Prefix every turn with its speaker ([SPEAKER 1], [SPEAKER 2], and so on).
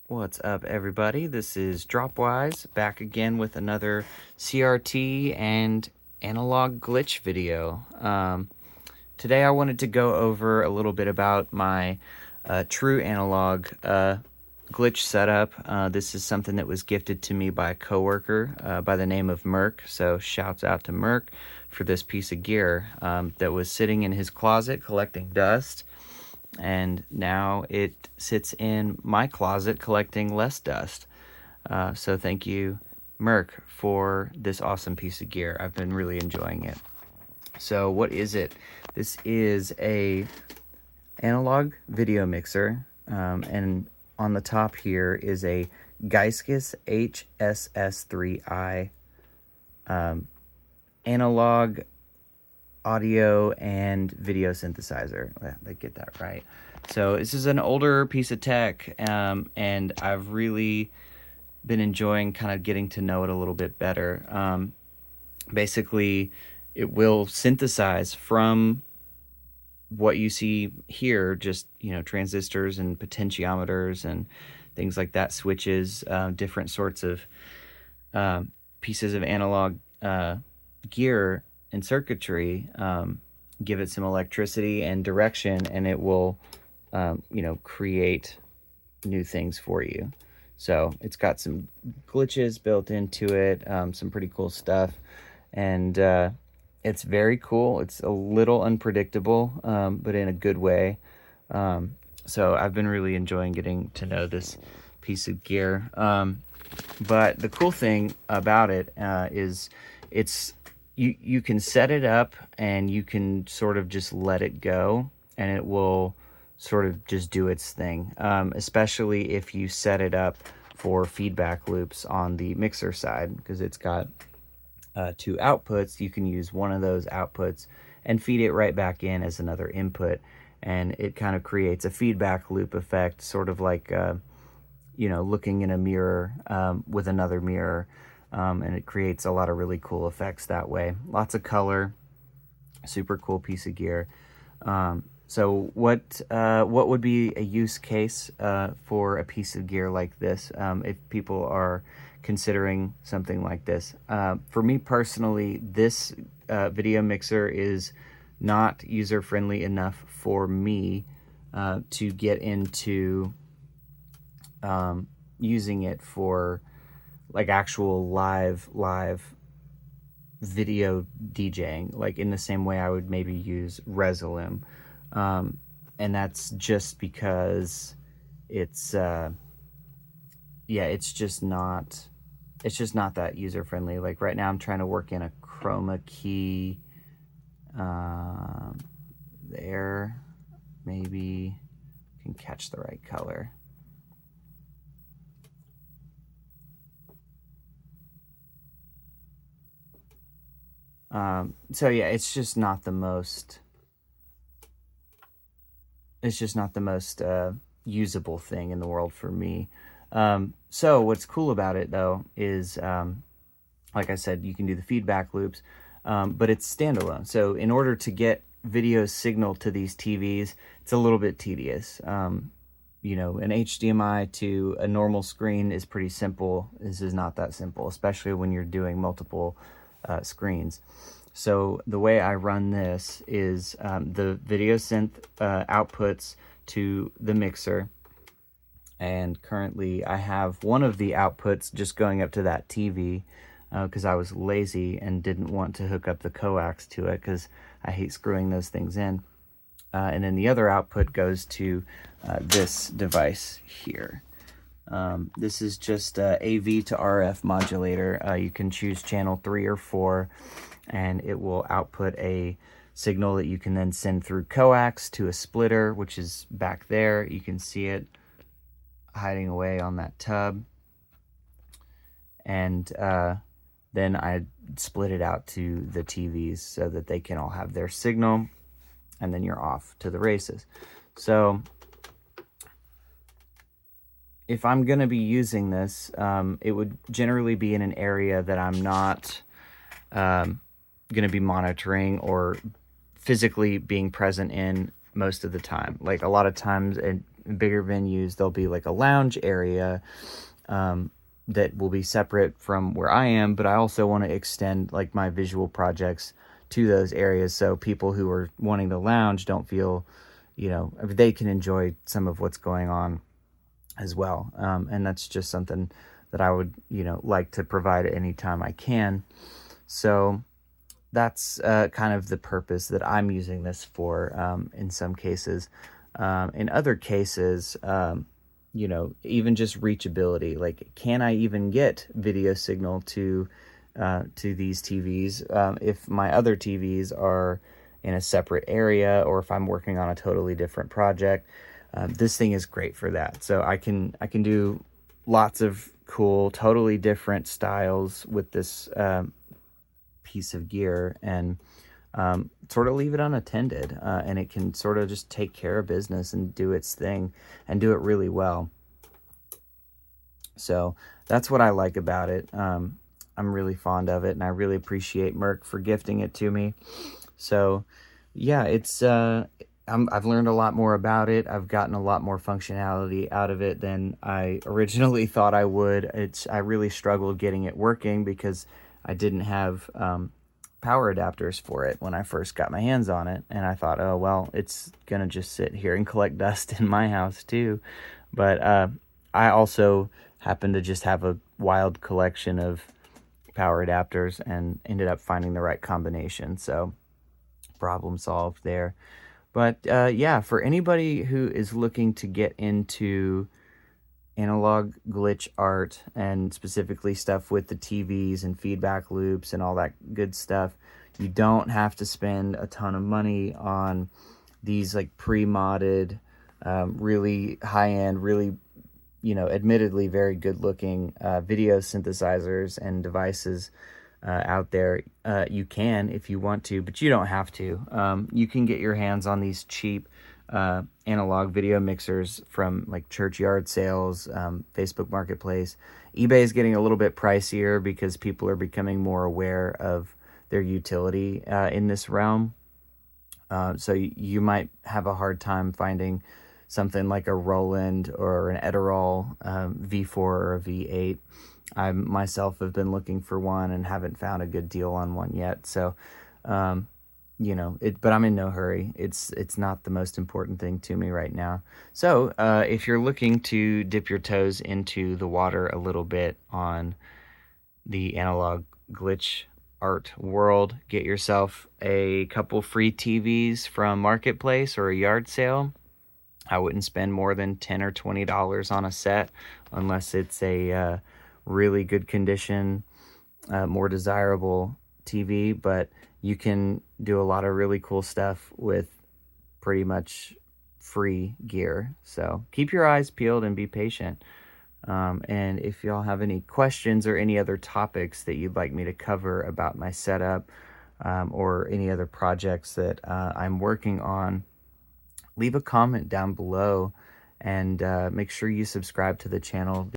[SPEAKER 1] What's up, everybody? This is Dropwise back again with another CRT and analog glitch video. Today I wanted to go over a little bit about my true analog glitch setup. This is something that was gifted to me by a coworker by the name of Merc, so shouts out to Merc for this piece of gear that was sitting in his closet collecting dust. And now it sits in my closet collecting less dust. So thank you, Merc, for this awesome piece of gear. I've been really enjoying it. So what is it? This is a analog video mixer, and on the top here is a Geisges HSS3i analog audio and video synthesizer. They get that right. So this is an older piece of tech, and I've really been enjoying kind of getting to know it a little bit better. Basically, it will synthesize from what you see here, just, transistors and potentiometers and things like that, switches, different sorts of pieces of analog gear and circuitry, give it some electricity and direction, and it will, create new things for you. So it's got some glitches built into it, some pretty cool stuff, and it's very cool. It's a little unpredictable, but in a good way. So I've been really enjoying getting to know this piece of gear. But the cool thing about it is you can set it up and you can sort of just let it go, and it will sort of just do its thing, especially if you set it up for feedback loops on the mixer side, because it's got two outputs. You can use one of those outputs and feed it right back in as another input, and it kind of creates a feedback loop effect, sort of like looking in a mirror with another mirror. And it creates a lot of really cool effects that way. Lots of color, super cool piece of gear. So what would be a use case for a piece of gear like this, if people are considering something like this? For me personally, this video mixer is not user-friendly enough for me to get into using it for like actual live video DJing, like in the same way I would maybe use Resolume. And that's just because it's just not that user friendly. Like right now I'm trying to work in a chroma key there. Maybe can catch the right color. So yeah, it's just not the most usable thing in the world for me. So what's cool about it though is, like I said, you can do the feedback loops, but it's standalone. So in order to get video signal to these TVs, it's a little bit tedious. An HDMI to a normal screen is pretty simple. This is not that simple, especially when you're doing multiple screens. So the way I run this is the video synth outputs to the mixer, and currently I have one of the outputs just going up to that TV because I was lazy and didn't want to hook up the coax to it because I hate screwing those things in. And then the other output goes to this device here. This is just a AV to RF modulator. You can choose channel 3 or 4, and it will output a signal that you can then send through coax to a splitter, which is back there. You can see it hiding away on that tub. And then I split it out to the TVs so that they can all have their signal, and then you're off to the races. So if I'm going to be using this, it would generally be in an area that I'm not going to be monitoring or physically being present in most of the time. Like a lot of times, bigger venues, there'll be like a lounge area that will be separate from where I am, but I also want to extend like my visual projects to those areas, so people who are wanting to lounge don't feel, they can enjoy some of what's going on as well. And that's just something that I would, like to provide at any time I can. So that's kind of the purpose that I'm using this for in some cases. In other cases, even just reachability, like, can I even get video signal to these TVs if my other TVs are in a separate area, or if I'm working on a totally different project. This thing is great for that. So I can do lots of cool, totally different styles with this piece of gear, and sort of leave it unattended, and it can sort of just take care of business and do its thing and do it really well. So that's what I like about it. I'm really fond of it, and I really appreciate Merc for gifting it to me. So yeah, it's I've learned a lot more about it. I've gotten a lot more functionality out of it than I originally thought I would. I really struggled getting it working because I didn't have power adapters for it when I first got my hands on it. And I thought, oh, well, it's going to just sit here and collect dust in my house too. But I also happen to just have a wild collection of power adapters and ended up finding the right combination. So problem solved there. But yeah, for anybody who is looking to get into analog glitch art, and specifically stuff with the TVs and feedback loops and all that good stuff, you don't have to spend a ton of money on these like pre-modded, really high-end, really, admittedly very good-looking video synthesizers and devices out there. You can if you want to, but you don't have to. You can get your hands on these cheap analog video mixers from like church yard sales, Facebook Marketplace. eBay is getting a little bit pricier because people are becoming more aware of their utility in this realm. So you might have a hard time finding something like a Roland or an Edirol V4 or a V8. I myself have been looking for one and haven't found a good deal on one yet. So, but I'm in no hurry. It's not the most important thing to me right now. So, if you're looking to dip your toes into the water a little bit on the analog glitch art world, get yourself a couple free TVs from Marketplace or a yard sale. I wouldn't spend more than $10 or $20 on a set unless it's a really good condition, more desirable TV, but you can do a lot of really cool stuff with pretty much free gear. So keep your eyes peeled and be patient. And if y'all have any questions or any other topics that you'd like me to cover about my setup, or any other projects that I'm working on, leave a comment down below, and make sure you subscribe to the channel.